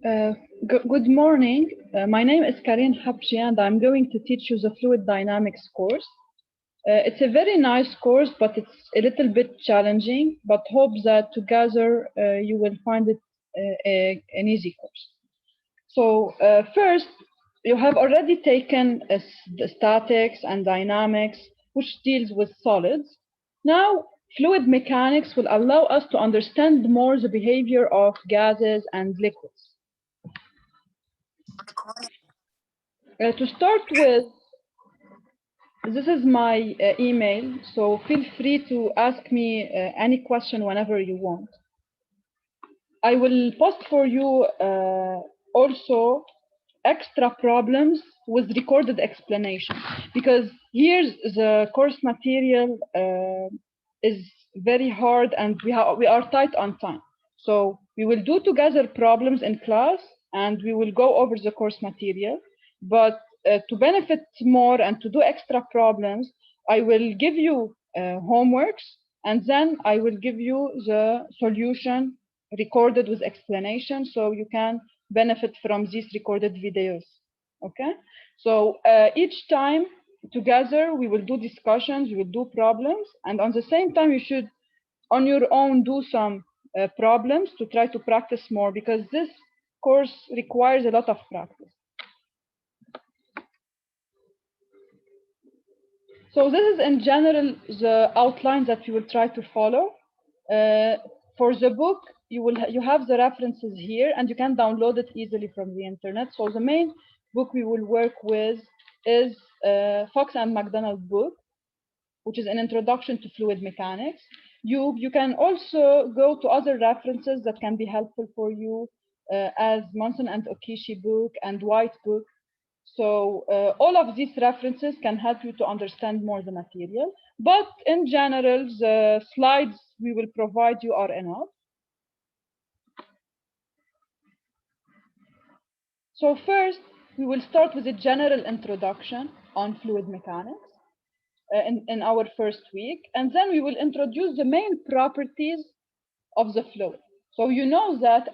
Uh, Good morning. My name is Karin Habshi, and I'm going to teach you the Fluid Dynamics course. It's a very nice course, but it's a little bit challenging, but hope that together you will find it an easy course. So first, you have already taken the statics and dynamics, which deals with solids. Now, fluid mechanics will allow us to understand more the behavior of gases and liquids. To start with, this is my email, so feel free to ask me any question whenever you want. I will post for you also extra problems with recorded explanation, because here's the course material is very hard and we are tight on time. So we will do together problems in class and we will go over the course material. But to benefit more and to do extra problems, I will give you homeworks and then I will give you the solution recorded with explanation so you can benefit from these recorded videos. Okay, so each time together we will do discussions, we will do problems, and on the same time you should on your own do some problems to try to practice more, because this course requires a lot of practice. So this is in general the outline that you will try to follow. For the book, you have the references here, and you can download it easily from the internet. So the main book we will work with is Fox and McDonald book, which is an introduction to fluid mechanics. You can also go to other references that can be helpful for you, as Monson and Okishi book and White book. So all of these references can help you to understand more the material. But in general, the slides we will provide you are enough. So first, we will start with a general introduction on fluid mechanics in our first week. And then we will introduce the main properties of the fluid. So you know that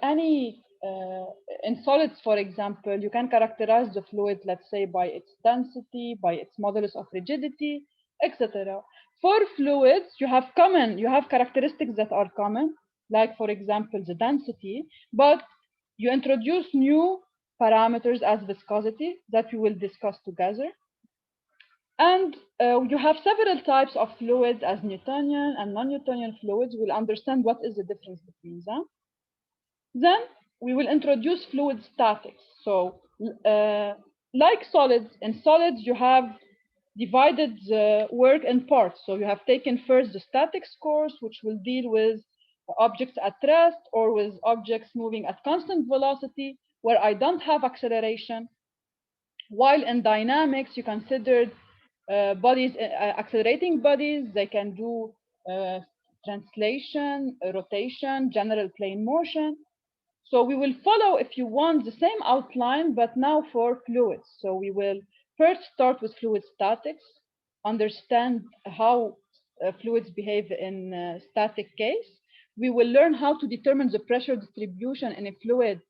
in solids, for example, you can characterize the fluid, let's say, by its density, by its modulus of rigidity, etc. For fluids, you have characteristics that are common, like for example the density, but you introduce new parameters as viscosity that we will discuss together. And you have several types of fluids as Newtonian and non-Newtonian fluids. We'll understand what is the difference between them. Then we will introduce fluid statics. So like solids, in solids you have divided the work in parts. So you have taken first the statics course, which will deal with objects at rest or with objects moving at constant velocity, where I don't have acceleration. While in dynamics, you considered bodies, accelerating bodies. They can do translation, rotation, general plane motion. So we will follow, if you want, the same outline, but now for fluids. So we will first start with fluid statics, understand how fluids behave in static case. We will learn how to determine the pressure distribution in a fluid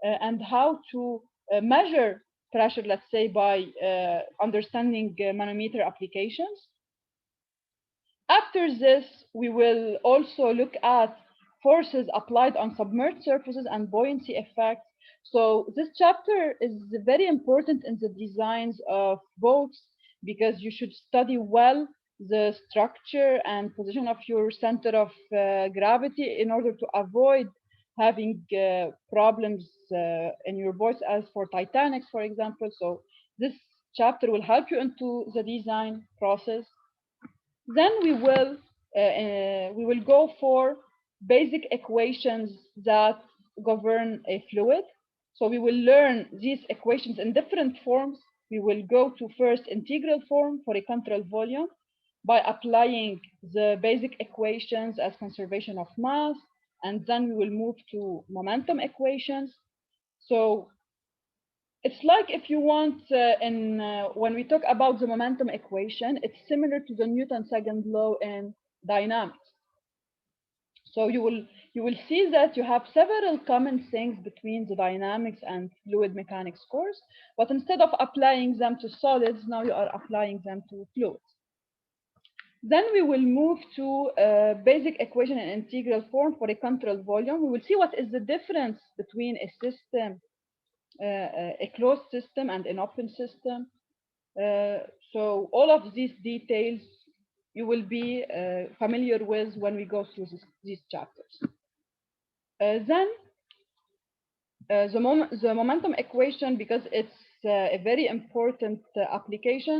and how to measure pressure, let's say, by understanding manometer applications. After this, we will also look at forces applied on submerged surfaces and buoyancy effects. So this chapter is very important in the designs of boats, because you should study well the structure and position of your center of gravity in order to avoid having problems in your boats, as for Titanics, for example. So this chapter will help you into the design process. Then we will go for basic equations that govern a fluid. So we will learn these equations in different forms. We will go to first integral form for a control volume by applying the basic equations as conservation of mass, and then we will move to momentum equations. So it's like, if you want, when we talk about the momentum equation, it's similar to the Newton's second law in dynamics. So you will see that you have several common things between the dynamics and fluid mechanics course, but instead of applying them to solids, now you are applying them to fluids. Then we will move to basic equation in integral form for a controlled volume. We will see what is the difference between a system, a closed system and an open system. So all of these details you will be familiar with when we go through these chapters. Then the momentum equation, because it's a very important application,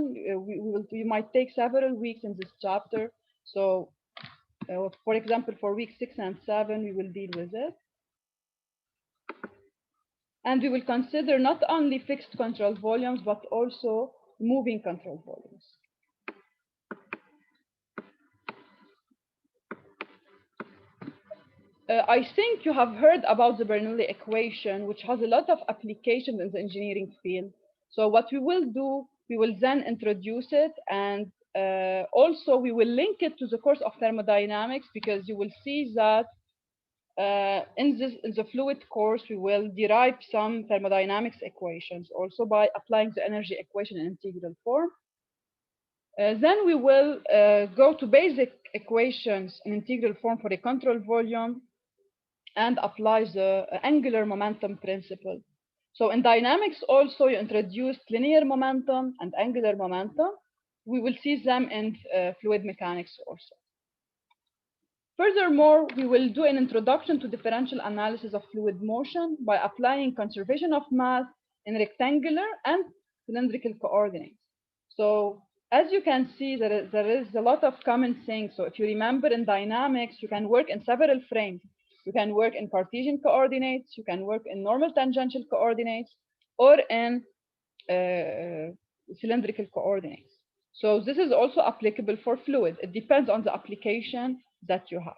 we might take several weeks in this chapter. So, for example, for week 6 and 7, we will deal with it. And we will consider not only fixed control volumes, but also moving control volumes. I think you have heard about the Bernoulli equation, which has a lot of applications in the engineering field. So what we will do, we will then introduce it, and also we will link it to the course of thermodynamics, because you will see that in the fluid course, we will derive some thermodynamics equations also by applying the energy equation in integral form. Then we will go to basic equations in integral form for a control volume and apply the angular momentum principle. So in dynamics also, you introduced linear momentum and angular momentum. We will see them in fluid mechanics also. Furthermore, we will do an introduction to differential analysis of fluid motion by applying conservation of mass in rectangular and cylindrical coordinates. So as you can see, there is a lot of common things. So if you remember, in dynamics, you can work in several frames. You can work in Cartesian coordinates, you can work in normal tangential coordinates, or in cylindrical coordinates. So this is also applicable for fluid. It depends on the application that you have.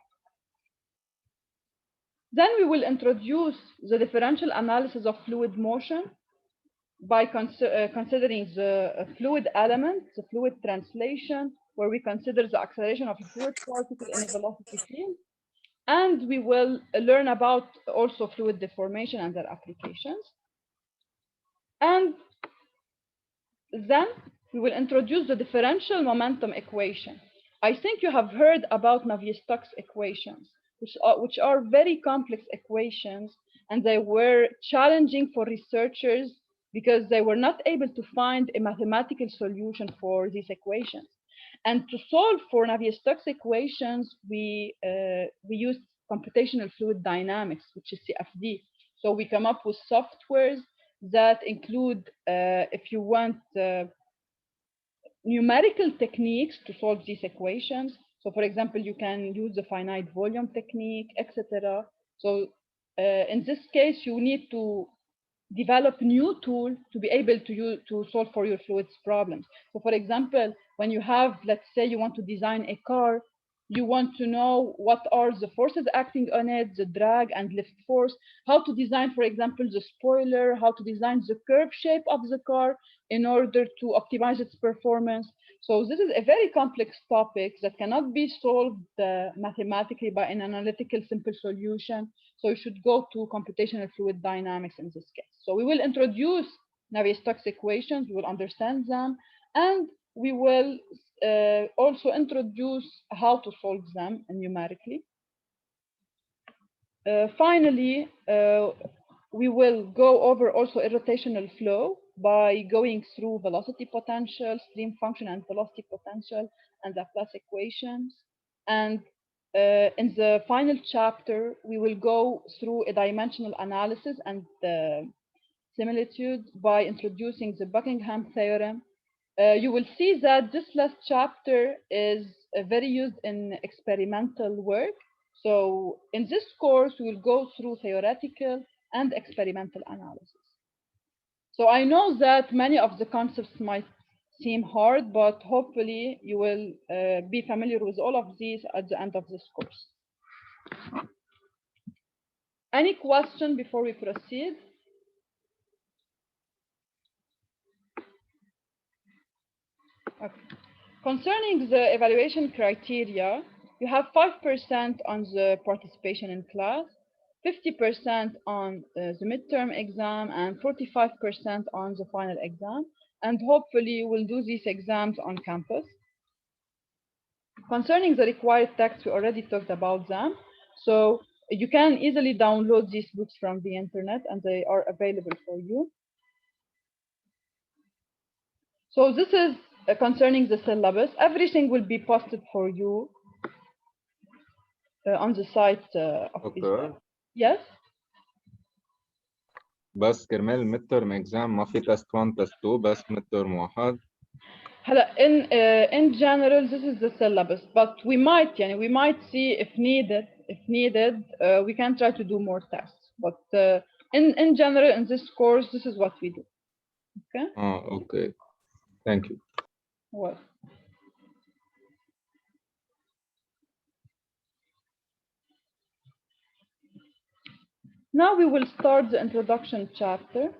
Then we will introduce the differential analysis of fluid motion by considering the fluid element, the fluid translation, where we consider the acceleration of a fluid particle in a velocity field. And we will learn about also fluid deformation and their applications. And then we will introduce the differential momentum equation. I think you have heard about Navier-Stokes equations, which are very complex equations, and they were challenging for researchers because they were not able to find a mathematical solution for these equations. And to solve for Navier-Stokes equations, we used computational fluid dynamics, which is CFD. So we come up with softwares that include, if you want, numerical techniques to solve these equations. So for example, you can use the finite volume technique, etc. So in this case, you need to develop new tool to be able to solve for your fluids problems. So for example, when you have, let's say you want to design a car, you want to know what are the forces acting on it, the drag and lift force, how to design, for example, the spoiler, how to design the curve shape of the car in order to optimize its performance. So this is a very complex topic that cannot be solved mathematically by an analytical simple solution. So you should go to computational fluid dynamics in this case. So we will introduce Navier-Stokes equations, we will understand them, and we will also introduce how to solve them numerically. Finally, we will go over also irrotational flow by going through velocity potential, stream function, and velocity potential, and Laplace equations. And in the final chapter, we will go through a dimensional analysis and similitude by introducing the Buckingham theorem. You will see that this last chapter is very used in experimental work. So in this course, we will go through theoretical and experimental analysis. So I know that many of the concepts might seem hard, but hopefully you will be familiar with all of these at the end of this course. Any question before we proceed? Okay. Concerning the evaluation criteria, you have 5% on the participation in class, 50% on the midterm exam, and 45% on the final exam. And hopefully you will do these exams on campus. Concerning the required text, we already talked about them. So you can easily download these books from the internet and they are available for you. So this is concerning the syllabus. Everything will be posted for you on the site of Okay. Yes. بس كرمال الميد ترم اكزام ما في تيست 1 تيست 2 بس ميد ترم واحد. In general this is the syllabus, but we might see if needed we can try to do more tests, but in general in this course this is what we do. Okay. Okay. Thank you. Well, now we will start the introduction chapter.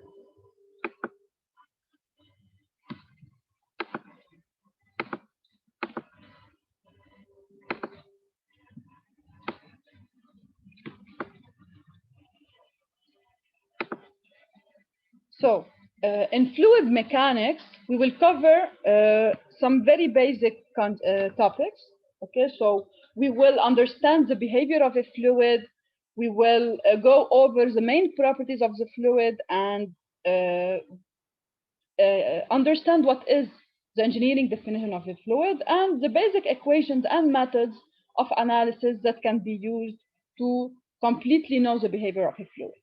So in fluid mechanics, we will cover some very basic topics. Okay, so we will understand the behavior of a fluid. We will go over the main properties of the fluid and understand what is the engineering definition of a fluid and the basic equations and methods of analysis that can be used to completely know the behavior of a fluid.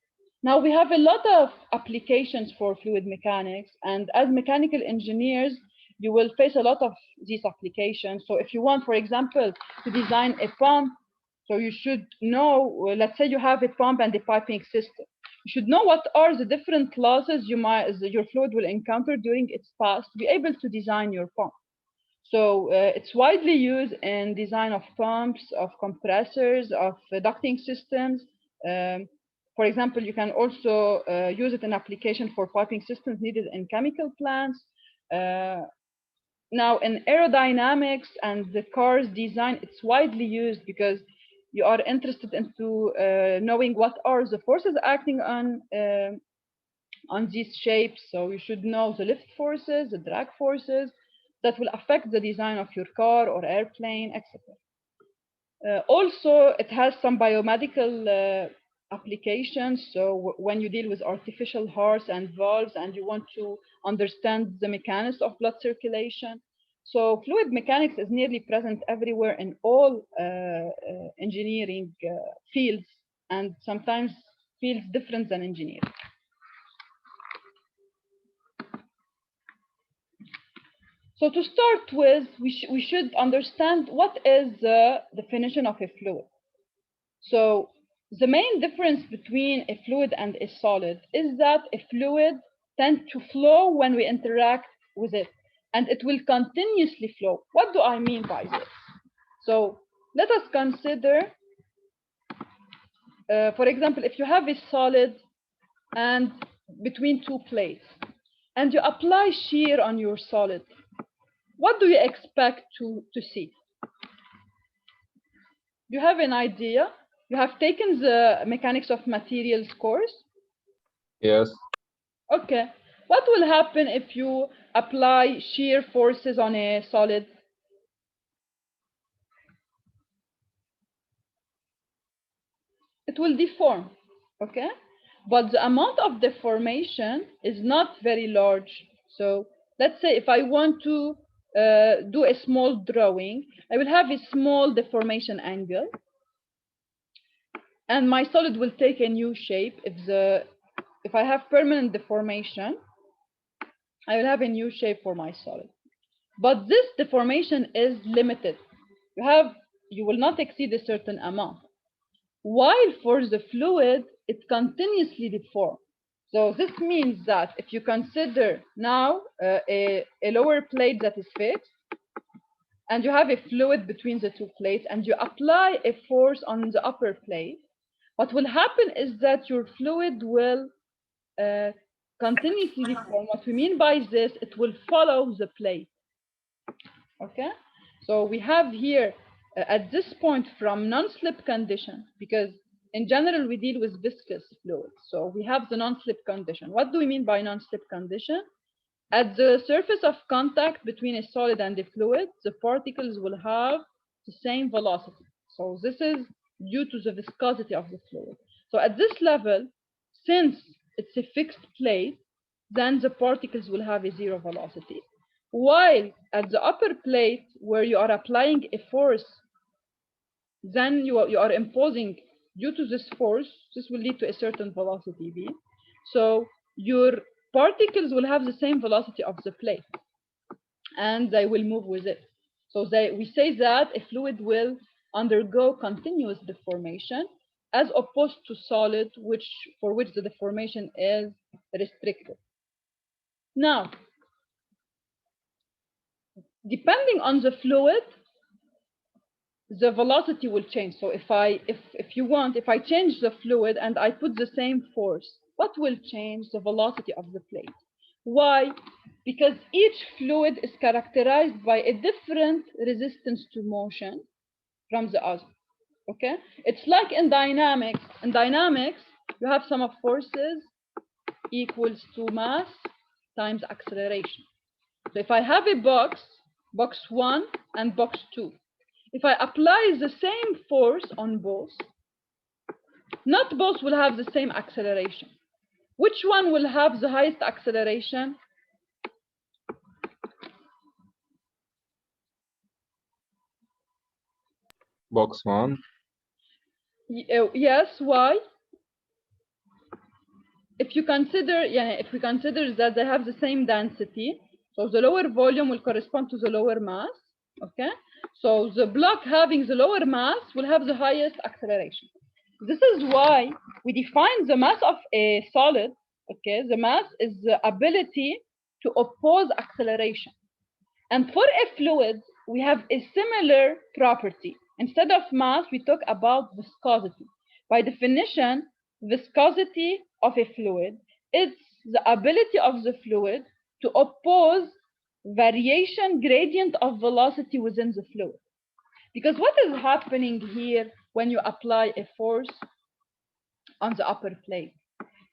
Now we have a lot of applications for fluid mechanics, and as mechanical engineers, you will face a lot of these applications. So if you want, for example, to design a pump, so you should know, let's say you have a pump and a piping system. You should know what are the different losses your fluid will encounter during its path to be able to design your pump. So it's widely used in design of pumps, of compressors, of ducting systems. For example, you can also use it in application for piping systems needed in chemical plants. Now in aerodynamics and the car's design, it's widely used because you are interested into knowing what are the forces acting on these shapes. So you should know the lift forces, the drag forces that will affect the design of your car or airplane, etc. Also, it has some biomedical applications. So when you deal with artificial hearts and valves and you want to understand the mechanics of blood circulation. So fluid mechanics is nearly present everywhere in all engineering fields, and sometimes fields different than engineering. So to start with, we should understand what is the definition of a fluid. So the main difference between a fluid and a solid is that a fluid tends to flow when we interact with it, and it will continuously flow. What do I mean by this? So let us consider, for example, if you have a solid and between two plates, and you apply shear on your solid, what do you expect to see? Do you have an idea? You have taken the mechanics of materials course? Yes. Okay. What will happen if you apply shear forces on a solid? It will deform, okay? But the amount of deformation is not very large. So let's say if I want to do a small drawing, I will have a small deformation angle, and my solid will take a new shape. If I have permanent deformation, I will have a new shape for my solid. But this deformation is limited. You will not exceed a certain amount. While for the fluid, it continuously deforms. So this means that if you consider now a lower plate that is fixed, and you have a fluid between the two plates, and you apply a force on the upper plate, what will happen is that your fluid will continuously deform. What we mean by this, it will follow the plate. Okay, so we have here at this point from non-slip condition, because in general we deal with viscous fluids, so we have the non-slip condition. What do we mean by non-slip condition? At the surface of contact between a solid and a fluid, the particles will have the same velocity. So this is due to the viscosity of the fluid. So at this level, since it's a fixed plate, then the particles will have a zero velocity. While at the upper plate, where you are applying a force, then you are imposing, due to this force, this will lead to a certain velocity v. So your particles will have the same velocity of the plate, and they will move with it. So we say that a fluid will undergo continuous deformation, as opposed to solid, for which the deformation is restricted. Now, depending on the fluid, the velocity will change. So if I change the fluid and I put the same force, what will change? The velocity of the plate. Why? Because each fluid is characterized by a different resistance to motion from the other. Okay? It's like in dynamics. In dynamics, you have sum of forces equals to mass times acceleration. So if I have a box 1 and box 2, if I apply the same force on both, not both will have the same acceleration. Which one will have the highest acceleration? Box 1. Yes, why? If we consider that they have the same density, so the lower volume will correspond to the lower mass, okay? So the block having the lower mass will have the highest acceleration. This is why we define the mass of a solid, okay? The mass is the ability to oppose acceleration. And for a fluid, we have a similar property. Instead of mass, we talk about viscosity. By definition, viscosity of a fluid is the ability of the fluid to oppose variation gradient of velocity within the fluid. Because what is happening here when you apply a force on the upper plate?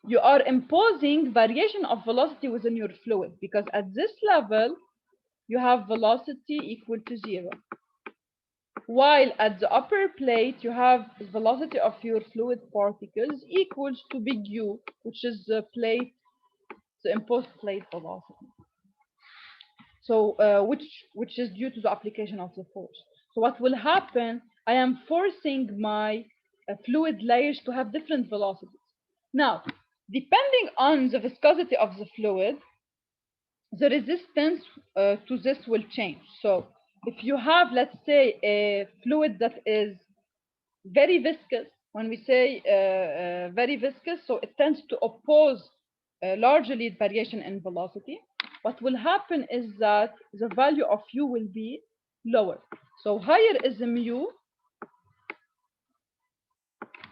You are imposing variation of velocity within your fluid, because at this level, you have velocity equal to 0. While at the upper plate, you have velocity of your fluid particles equals to big U, which is the imposed plate velocity. So, which is due to the application of the force. So what will happen? I am forcing my fluid layers to have different velocities. Now, depending on the viscosity of the fluid, the resistance to this will change. So if you have, let's say, a fluid that is very viscous, when we say very viscous, so it tends to oppose largely variation in velocity. What will happen is that the value of U will be lower. So higher is the mu,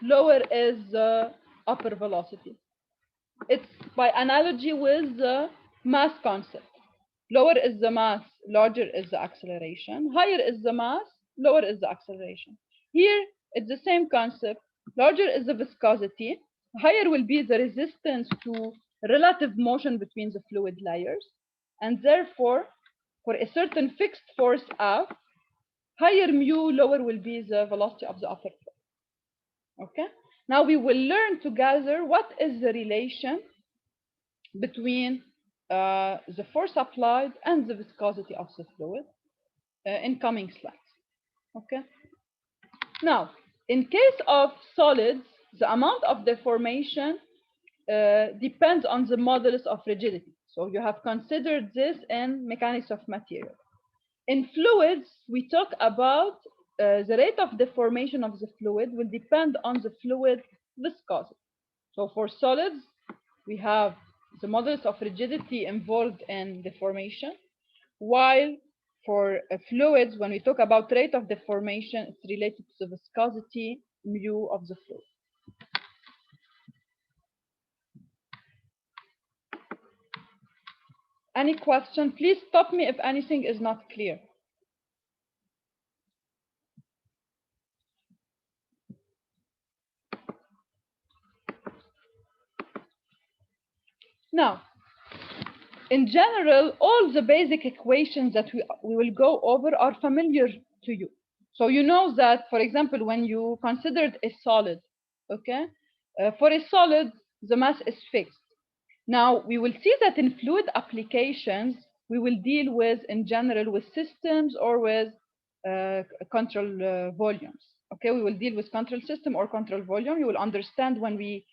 lower is the upper velocity. It's by analogy with the mass concept. Lower is the mass, larger is the acceleration. Higher is the mass, lower is the acceleration. Here, it's the same concept. Larger is the viscosity. Higher will be the resistance to relative motion between the fluid layers. And therefore, for a certain fixed force F, higher mu, lower will be the velocity of the upper plate. Okay? Now we will learn together what is the relation between the force applied and the viscosity of the fluid in coming slides. Okay. Now, in case of solids, the amount of deformation depends on the modulus of rigidity. So you have considered this in mechanics of material. In fluids, we talk about the rate of deformation of the fluid will depend on the fluid viscosity. So for solids, we have the modulus of rigidity involved in deformation, while for fluids, when we talk about rate of deformation, it's related to the viscosity mu of the fluid. Any question? Please stop me if anything is not clear. Now, in general, all the basic equations that we will go over are familiar to you. So you know that, for example, when you considered a solid, okay, for a solid, the mass is fixed. Now, we will see that in fluid applications, we will deal with, in general, with systems or with control volumes. Okay, we will deal with control system or control volume. You will understand when we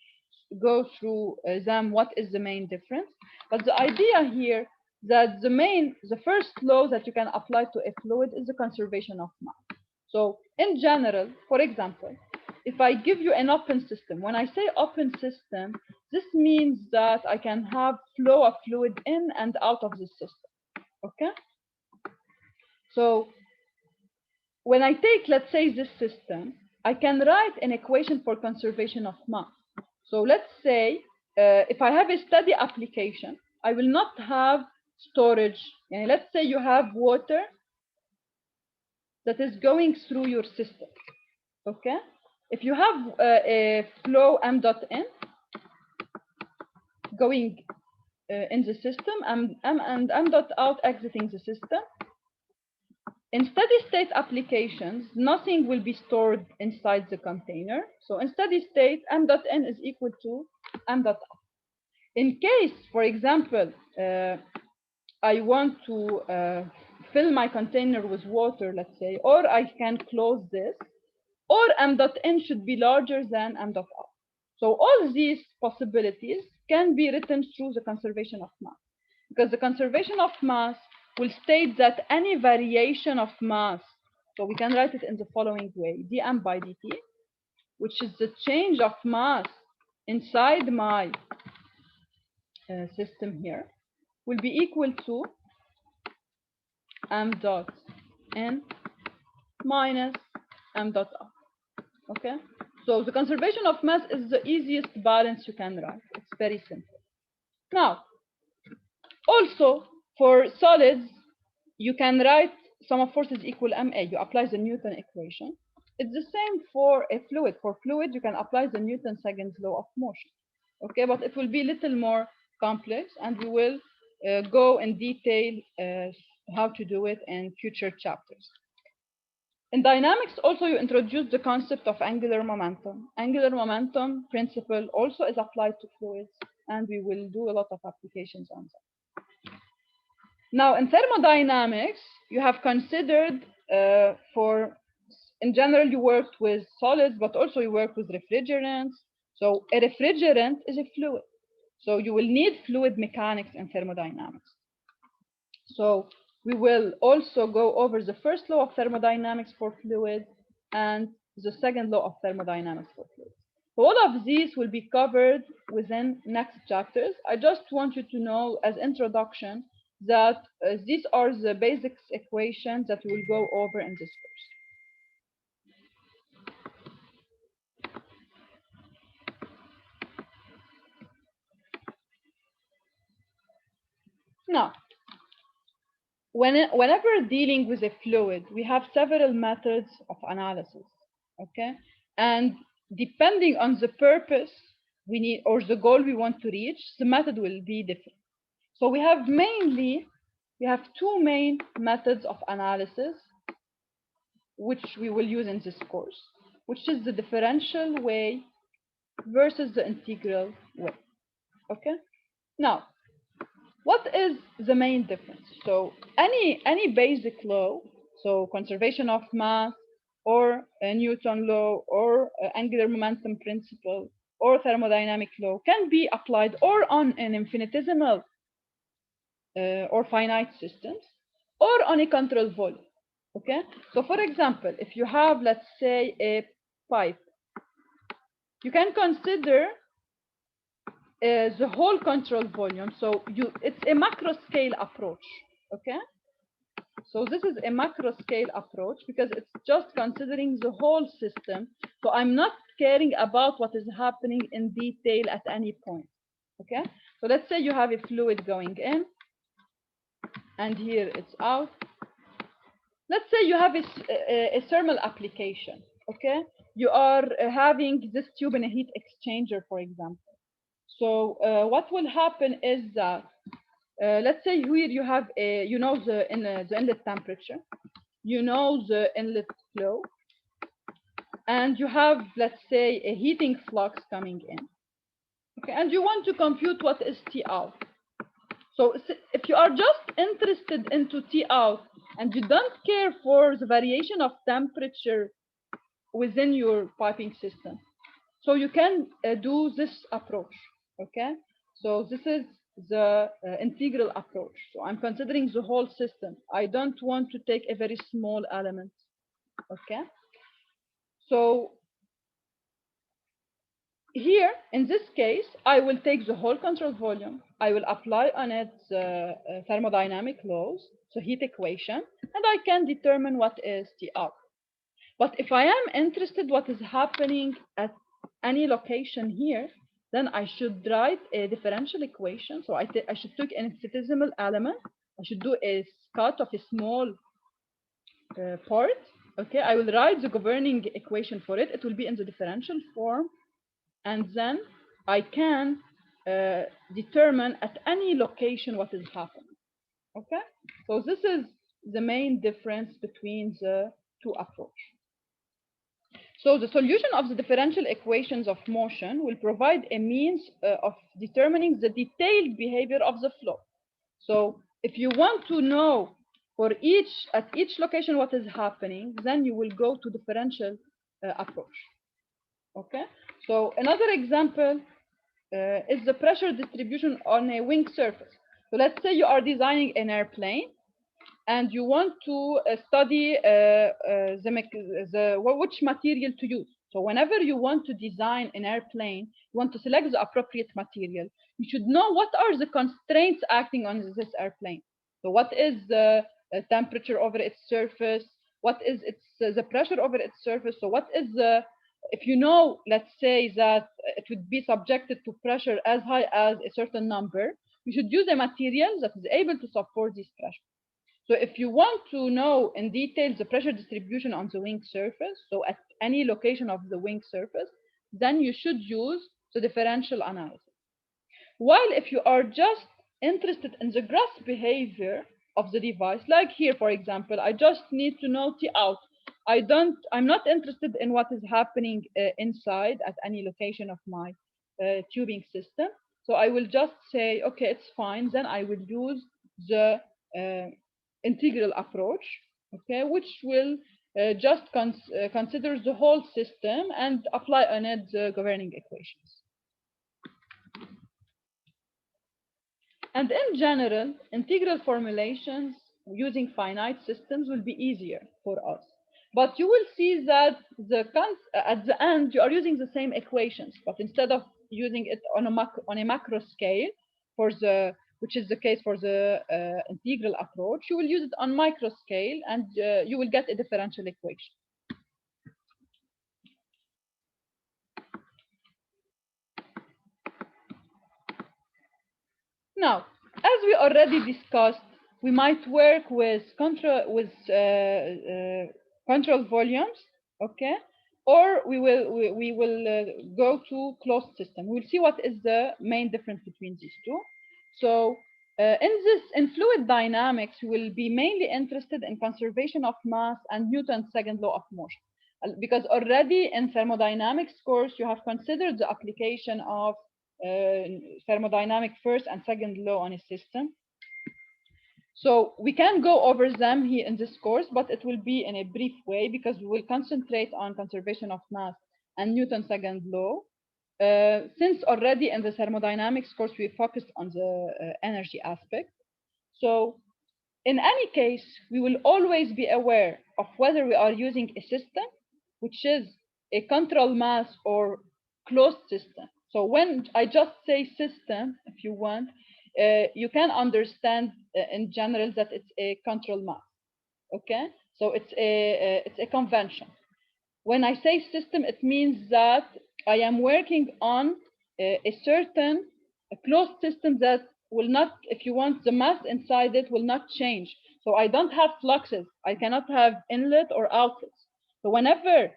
go through them what is the main difference. But the idea here that the first law that you can apply to a fluid is the conservation of mass. So in general, for example, if I give you an open system, when I say open system, this means that I can have flow of fluid in and out of the system. Okay? So when I take, let's say, this system, I can write an equation for conservation of mass. So let's say if I have a steady application, I will not have storage. And let's say you have water that is going through your system. Okay? If you have a flow m dot n going in the system and m dot out exiting the system, in steady state applications, nothing will be stored inside the container. So in steady state, m dot n is equal to m dot out. In case, for example, I want to fill my container with water, let's say, or I can close this, or m dot n should be larger than m dot out. So all these possibilities can be written through the conservation of mass, because the conservation of mass will state that any variation of mass, so we can write it in the following way, dm by dt, which is the change of mass inside my system here, will be equal to m dot n minus m dot out. Okay, so the conservation of mass is the easiest balance you can write. It's very simple. Now, also for solids, you can write sum of forces equal ma. You apply the Newton equation. It's the same for a fluid. For fluid, you can apply the Newton second law of motion. Okay, but it will be a little more complex, and we will go in detail how to do it in future chapters. In dynamics, also, you introduce the concept of angular momentum. Angular momentum principle also is applied to fluids, and we will do a lot of applications on that. Now, in thermodynamics, you have considered in general, you worked with solids, but also you work with refrigerants. So a refrigerant is a fluid. So you will need fluid mechanics in thermodynamics. So we will also go over the first law of thermodynamics for fluids and the second law of thermodynamics for fluids. So all of these will be covered within next chapters. I just want you to know as introduction that these are the basic equations that we will go over in this course. Now, whenever dealing with a fluid, we have several methods of analysis, okay? And depending on the purpose we need or the goal we want to reach, the method will be different. So we have two main methods of analysis which we will use in this course, which is the differential way versus the integral way, okay? Now, what is the main difference? So any basic law, so conservation of mass or a Newton law or angular momentum principle or thermodynamic law can be applied or on an infinitesimal or finite systems or on a control volume. Okay, so for example, if you have, let's say, a pipe, you can consider the whole control volume. So it's a macro scale approach. Okay, so this is a macro scale approach because it's just considering the whole system. So I'm not caring about what is happening in detail at any point. Okay, so let's say you have a fluid going in and here it's out. Let's say you have a thermal application. Okay, you are having this tube in a heat exchanger, for example. So what will happen is that let's say here you have a, you know, the inlet temperature, you know the inlet flow, and you have, let's say, a heating flux coming in. Okay, and you want to compute what is T out. So if you are just interested into T out and you don't care for the variation of temperature within your piping system, so you can do this approach. Okay, so this is the integral approach. So I'm considering the whole system. I don't want to take a very small element. Okay, so here in this case, I will take the whole control volume, I will apply on it thermodynamic laws, so heat equation, and I can determine what is T out. But if I am interested what is happening at any location here, then I should write a differential equation. So I should take an infinitesimal element. I should do a cut of a small part. Okay, I will write the governing equation for it. It will be in the differential form. And then I can determine at any location what is happening. Okay, so this is the main difference between the two approaches. So the solution of the differential equations of motion will provide a means of determining the detailed behavior of the flow. So if you want to know for at each location what is happening, then you will go to differential approach. Okay, so another example is the pressure distribution on a wing surface. So let's say you are designing an airplane and you want to study which material to use. So whenever you want to design an airplane, you want to select the appropriate material. You should know what are the constraints acting on this airplane. So what is the temperature over its surface? What is the pressure over its surface? So what is the, if you know, let's say that it would be subjected to pressure as high as a certain number, you should use a material that is able to support this pressure. So if you want to know in detail the pressure distribution on the wing surface, so at any location of the wing surface, then you should use the differential analysis. While if you are just interested in the gross behavior of the device, like here, for example, I just need to know T out. I'm not interested in what is happening inside at any location of my tubing system. So I will just say, okay, it's fine. Then I will use the integral approach, okay, which will just consider the whole system and apply on it the governing equations. And in general, integral formulations using finite systems will be easier for us. But you will see that at the end, you are using the same equations, but instead of using it on a macro scale, which is the case for the integral approach, you will use it on micro scale, and you will get a differential equation. Now, as we already discussed, we might work with control volumes, okay, or we will go to closed system. We'll see what is the main difference between these two. So in fluid dynamics, we will be mainly interested in conservation of mass and Newton's second law of motion, because already in thermodynamics course you have considered the application of thermodynamic first and second law on a system. So we can go over them here in this course, but it will be in a brief way because we will concentrate on conservation of mass and Newton's second law. Since already in the thermodynamics course, we focused on the energy aspect. So in any case, we will always be aware of whether we are using a system, which is a control mass or closed system. So when I just say system, if you want, you can understand in general that it's a control mass. Okay, so it's a convention. When I say system, it means that I am working on a certain closed system that will not, if you want, the mass inside it will not change. So I don't have fluxes. I cannot have inlet or outlets. So whenever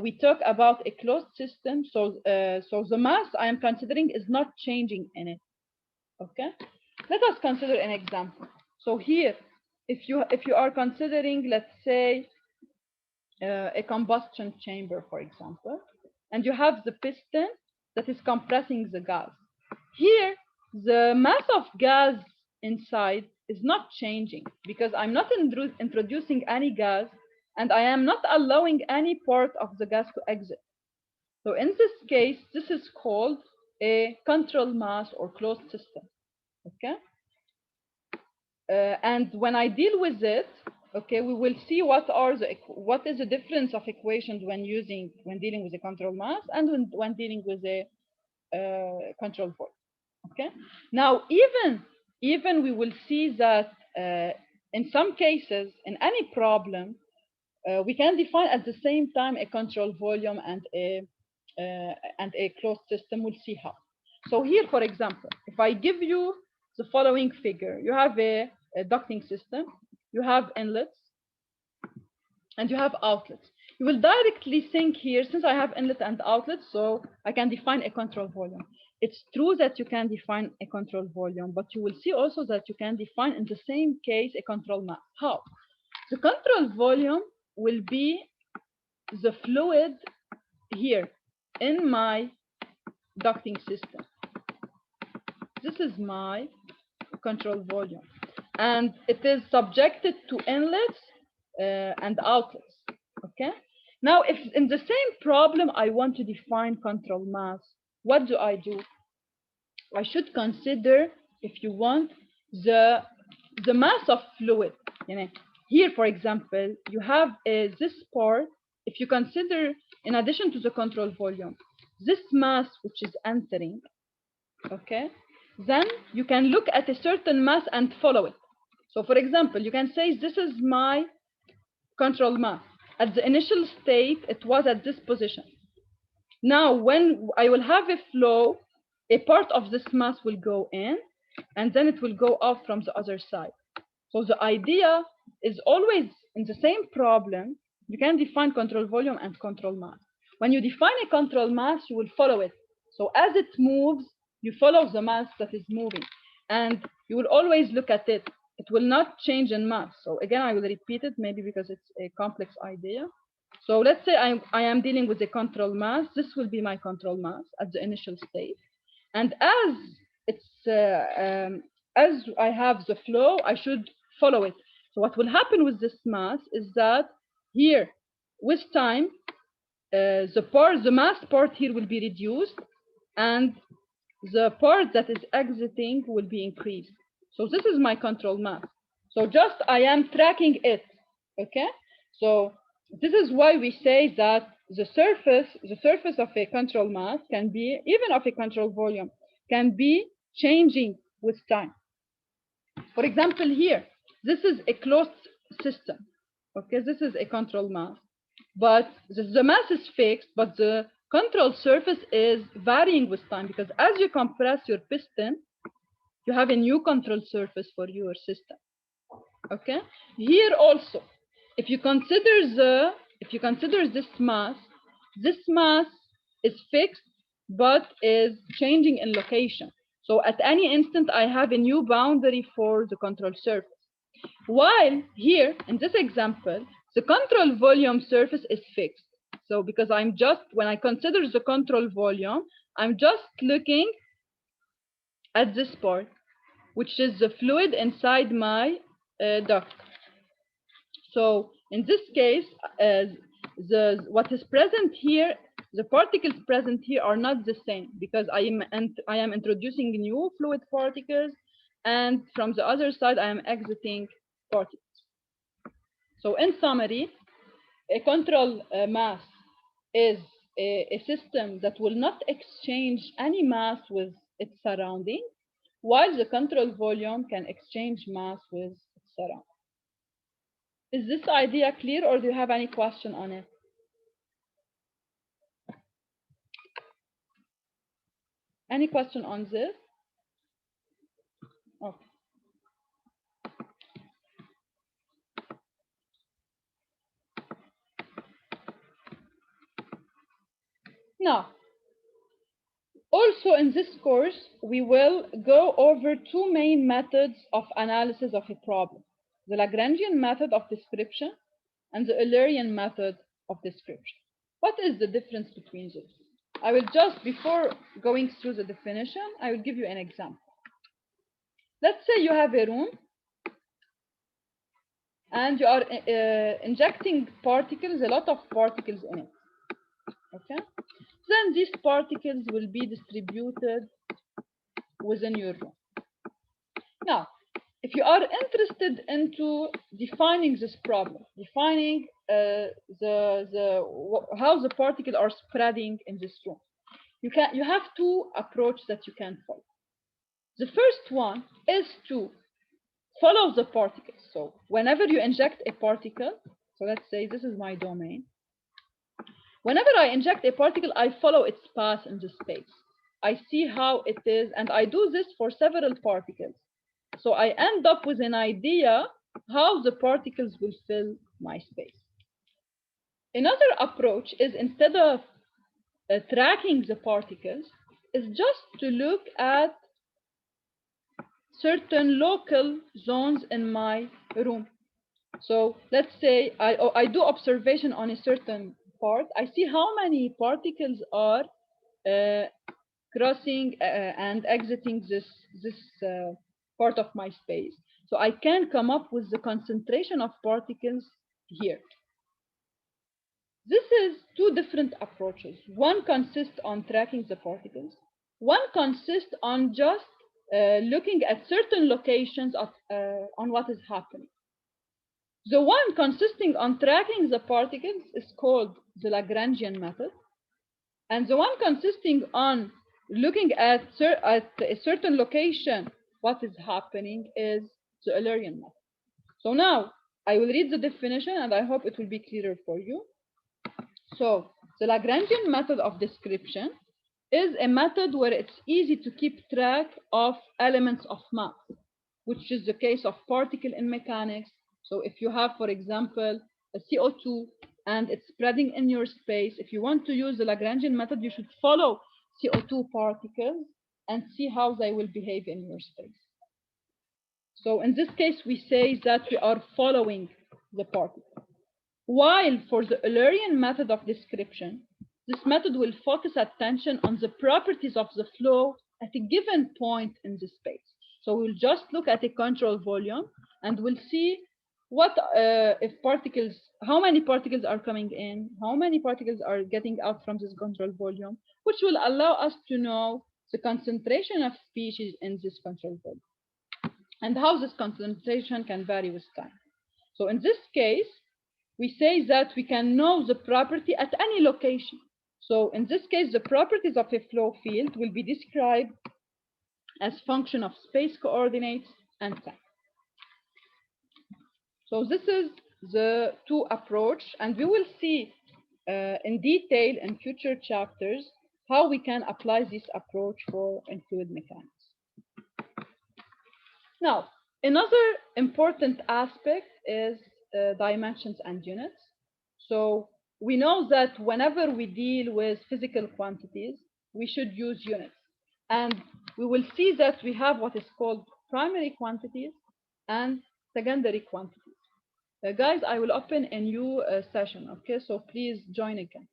we talk about a closed system. So the mass I am considering is not changing in it. Okay. Let us consider an example. So here, if you are considering, let's say, a combustion chamber, for example, and you have the piston that is compressing the gas. Here, the mass of gas inside is not changing because I'm not introducing any gas and I am not allowing any part of the gas to exit. So in this case, this is called a control mass or closed system. Okay. And when I deal with it, okay, we will see what is the difference of equations when dealing with a control mass and when dealing with a control volume. Okay. Now, even we will see that in some cases, in any problem, we can define at the same time a control volume and a closed system. We'll see how. So here, for example, if I give you the following figure, you have a ducting system, you have inlets, and you have outlets. You will directly think here, since I have inlet and outlet, so I can define a control volume. It's true that you can define a control volume, but you will see also that you can define in the same case a control mass. How? The control volume will be the fluid here in my ducting system. This is my control volume, and it is subjected to inlets and outlets. Okay. Now, if in the same problem I want to define control mass, what do? I should consider, if you want, the mass of fluid. You know, here, for example, you have this part. If you consider, in addition to the control volume, this mass which is entering, okay, then you can look at a certain mass and follow it. So, for example, you can say this is my control mass. At the initial state, it was at this position. Now, when I will have a flow, a part of this mass will go in, and then it will go out from the other side. So the idea is always in the same problem, you can define control volume and control mass. When you define a control mass, you will follow it. So as it moves, you follow the mass that is moving, and you will always look at it. It will not change in mass. So again, I will repeat it, maybe because it's a complex idea. So let's say I am dealing with a control mass. This will be my control mass at the initial state. And as I have the flow, I should follow it. So what will happen with this mass is that here, with time, the mass part here will be reduced, and the part that is exiting will be increased. So this is my control mass. So just I am tracking it. Okay. So this is why we say that the surface of a control mass can be, even of a control volume, can be changing with time. For example, here, this is a closed system. Okay, this is a control mass, but the mass is fixed, but the control surface is varying with time, because as you compress your piston, you have a new control surface for your system. Okay, here also, if you consider this mass is fixed but is changing in location. So at any instant, I have a new boundary for the control surface. While here, in this example, the control volume surface is fixed. So because when I consider the control volume, I'm just looking at this part, which is the fluid inside my duct. So in this case, what is present here, the particles present here are not the same, because I am introducing new fluid particles, and from the other side I am exiting particles. So in summary, a control mass is a system that will not exchange any mass with its surrounding, while the control volume can exchange mass with its surrounding. Is this idea clear, or do you have any question on it? Any question on this? Okay. Now, also in this course, we will go over two main methods of analysis of a problem: the Lagrangian method of description and the Eulerian method of description. What is the difference between those? I will just, before going through the definition, I will give you an example. Let's say you have a room and you are injecting particles, a lot of particles in it. Okay? Then these particles will be distributed within your room. Now, if you are interested into defining this problem, defining how the particles are spreading in this room, you have two approaches that you can follow. The first one is to follow the particles. So whenever you inject a particle, so let's say this is my domain. Whenever I inject a particle, I follow its path in the space. I see how it is, and I do this for several particles. So I end up with an idea how the particles will fill my space. Another approach is, instead of tracking the particles, is just to look at certain local zones in my room. So let's say I do observation on a certain part. I see how many particles are crossing and exiting this part of my space. So I can come up with the concentration of particles here. This is two different approaches. One consists on tracking the particles. One consists on just looking at certain locations on what is happening. The one consisting on tracking the particles is called the Lagrangian method. And the one consisting on looking at a certain location, what is happening, is the Eulerian method. So now I will read the definition and I hope it will be clearer for you. So the Lagrangian method of description is a method where it's easy to keep track of elements of mass, which is the case of particle in mechanics. So if you have, for example, a CO2 and it's spreading in your space, if you want to use the Lagrangian method, you should follow CO2 particles and see how they will behave in your space. So in this case, we say that we are following the particle. While for the Eulerian method of description, this method will focus attention on the properties of the flow at a given point in the space. So we'll just look at a control volume and we'll see what if particles, how many particles are coming in, how many particles are getting out from this control volume, which will allow us to know the concentration of species in this control volume and how this concentration can vary with time. So in this case, we say that we can know the property at any location. So in this case, the properties of a flow field will be described as function of space coordinates and time. So this is the two approach, and we will see in detail in future chapters how we can apply this approach for fluid mechanics. Now, another important aspect is dimensions and units. So we know that whenever we deal with physical quantities, we should use units. And we will see that we have what is called primary quantities and secondary quantities. Guys, I will open a new session, okay? So please join again.